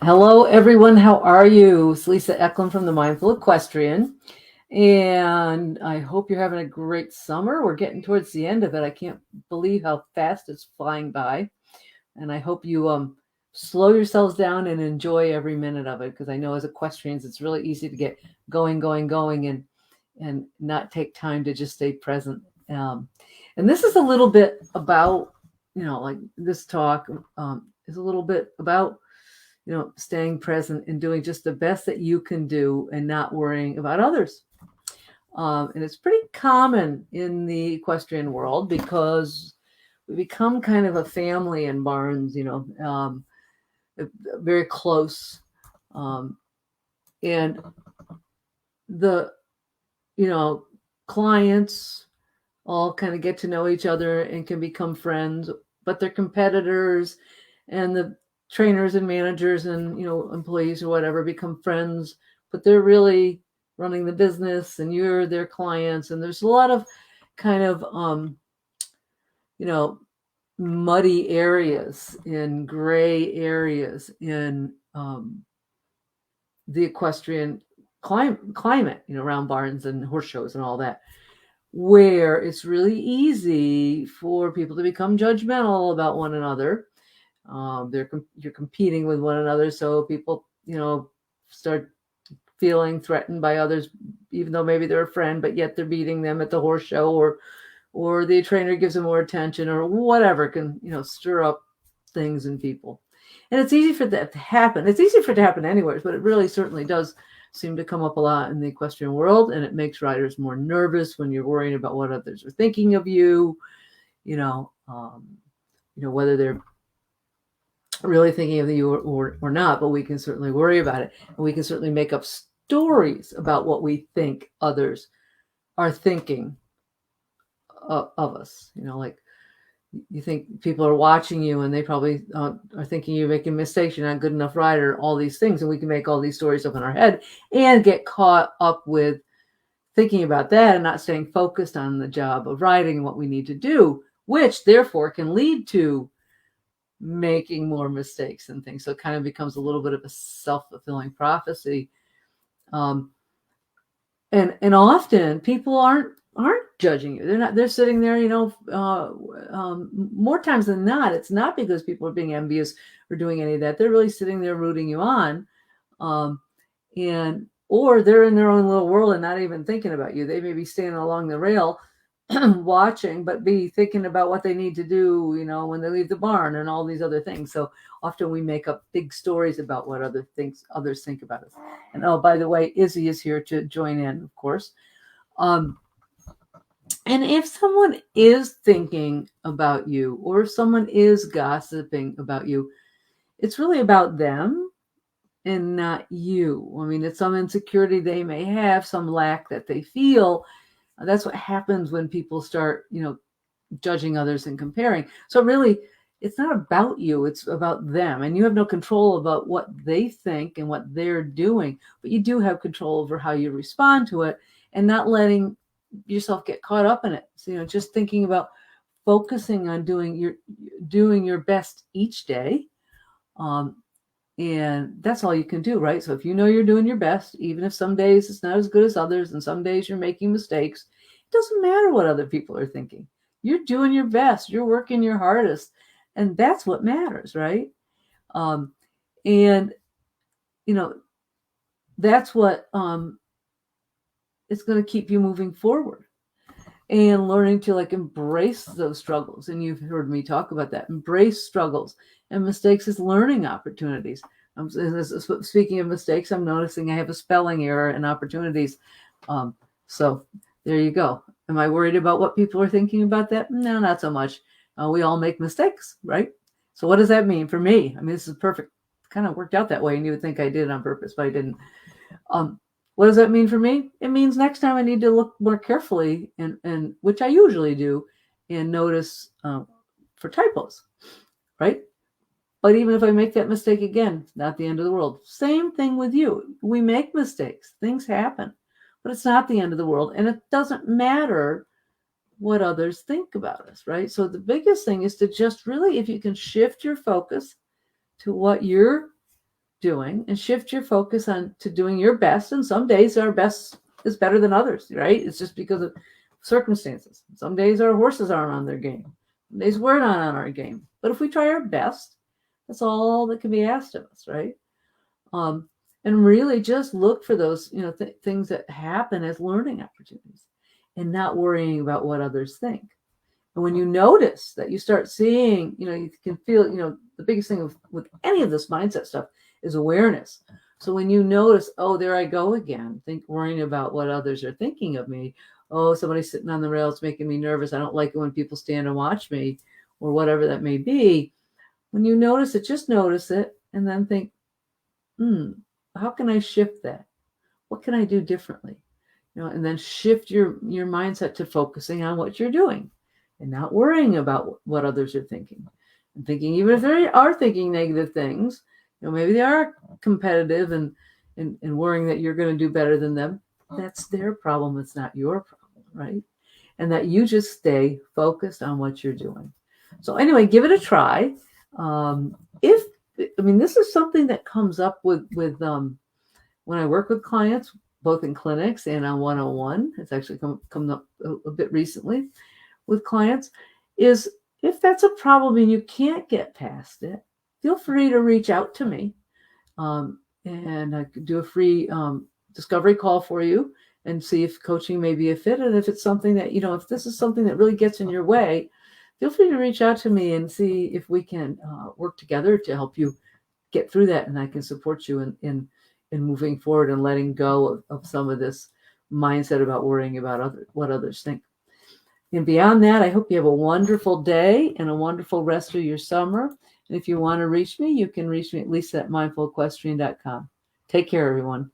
Hello, everyone. How are you? It's Lisa Eklund from the Mindful Equestrian. And I hope you're having a great summer. We're getting towards the end of it. I can't believe how fast it's flying by. And I hope you slow yourselves down and enjoy every minute of it, because I know as equestrians, it's really easy to get going, and not take time to just stay present. And this is a little bit about, like this talk is a little bit about staying present and doing just the best that you can do and not worrying about others. And it's pretty common in the equestrian world because we become kind of a family in barns, very close. And the, clients all kind of get to know each other and can become friends, but they're competitors, and the trainers and managers and employees or whatever become friends, but they're really running the business and you're their clients, and there's a lot of kind of you know muddy areas and gray areas in the equestrian climate, around barns and horse shows and all that, where it's really easy for people to become judgmental about one another. You're competing with one another, so people, start feeling threatened by others, even though maybe they're a friend, but yet they're beating them at the horse show, or the trainer gives them more attention, or whatever can, stir up things in people. And it's easy for that to happen. It's easy for it to happen anywhere, but it really certainly does seem to come up a lot in the equestrian world, and it makes riders more nervous when you're worrying about what others are thinking of you, whether they're really thinking of you or not, but we can certainly worry about it. And we can certainly make up stories about what we think others are thinking of us. Like you think people are watching you and they probably are thinking you're making mistakes, you're not a good enough rider, all these things. And we can make all these stories up in our head and get caught up with thinking about that and not staying focused on the job of riding, what we need to do, which therefore can lead to making more mistakes and things. So it kind of becomes a little bit of a self-fulfilling prophecy. And often people aren't judging you. They're sitting there, more times than not, it's not because people are being envious or doing any of that. They're really sitting there rooting you on. Or they're in their own little world and not even thinking about you. They may be standing along the rail watching, but be thinking about what they need to do, when they leave the barn and all these other things. So often we make up big stories about what others think about us. And oh, by the way, Izzy is here to join in, of course. And if someone is thinking about you, or if someone is gossiping about you, it's really about them and not you. I mean, it's some insecurity they may have, some lack that they feel. That's what happens when people start, judging others and comparing. So really, it's not about you, it's about them. And you have no control about what they think and what they're doing, but you do have control over how you respond to it and not letting yourself get caught up in it. So, just thinking about focusing on doing your best each day. And that's all you can do, right? So if you know you're doing your best, even if some days it's not as good as others and some days you're making mistakes, it doesn't matter what other people are thinking. You're doing your best. You're working your hardest. And that's what matters, right? And, that's what it's going to keep you moving forward and learning to embrace those struggles. And you've heard me talk about that. Embrace struggles and mistakes as learning opportunities. Speaking of mistakes, I'm noticing I have a spelling error in opportunities. So there you go. Am I worried about what people are thinking about that? No, not so much. We all make mistakes, right? So what does that mean for me? I mean, this is perfect. It kind of worked out that way, and you would think I did it on purpose, but I didn't. What does that mean for me? It means next time I need to look more carefully, and which I usually do, and notice for typos, right? But even if I make that mistake again, it's not the end of the world. Same thing with you. We make mistakes. Things happen, but it's not the end of the world. And it doesn't matter what others think about us, right? So the biggest thing is to just really, if you can shift your focus to what you're doing and shift your focus on to doing your best. And some days our best is better than others, right? It's just because of circumstances. Some days our horses aren't on their game. Some days we're not on our game. But if we try our best, that's all that can be asked of us, right? And really just look for those, things that happen as learning opportunities and not worrying about what others think. And when you notice that you start seeing, you can feel, the biggest thing with any of this mindset stuff is awareness. So when you notice, oh, there I go again, worrying about what others are thinking of me. Oh, somebody's sitting on the rails making me nervous. I don't like it when people stand and watch me, or whatever that may be. When you notice it, just notice it and then think, how can I shift that? What can I do differently? And then shift your mindset to focusing on what you're doing and not worrying about what others are thinking. And thinking, even if they are thinking negative things, maybe they are competitive and worrying that you're going to do better than them. That's their problem. It's not your problem, right? And that you just stay focused on what you're doing. So anyway, give it a try. This is something that comes up with when I work with clients, both in clinics and on one-on-one. It's actually come up a bit recently with clients, is if that's a problem and you can't get past it, feel free to reach out to me. And I could do a free discovery call for you and see if coaching may be a fit. And if it's something that, if this is something that really gets in your way, feel free to reach out to me and see if we can work together to help you get through that. And I can support you in moving forward and letting go of some of this mindset about worrying about what others think. And beyond that, I hope you have a wonderful day and a wonderful rest of your summer. And if you want to reach me, you can reach me at Lisa@mindfulequestrian.com. Take care, everyone.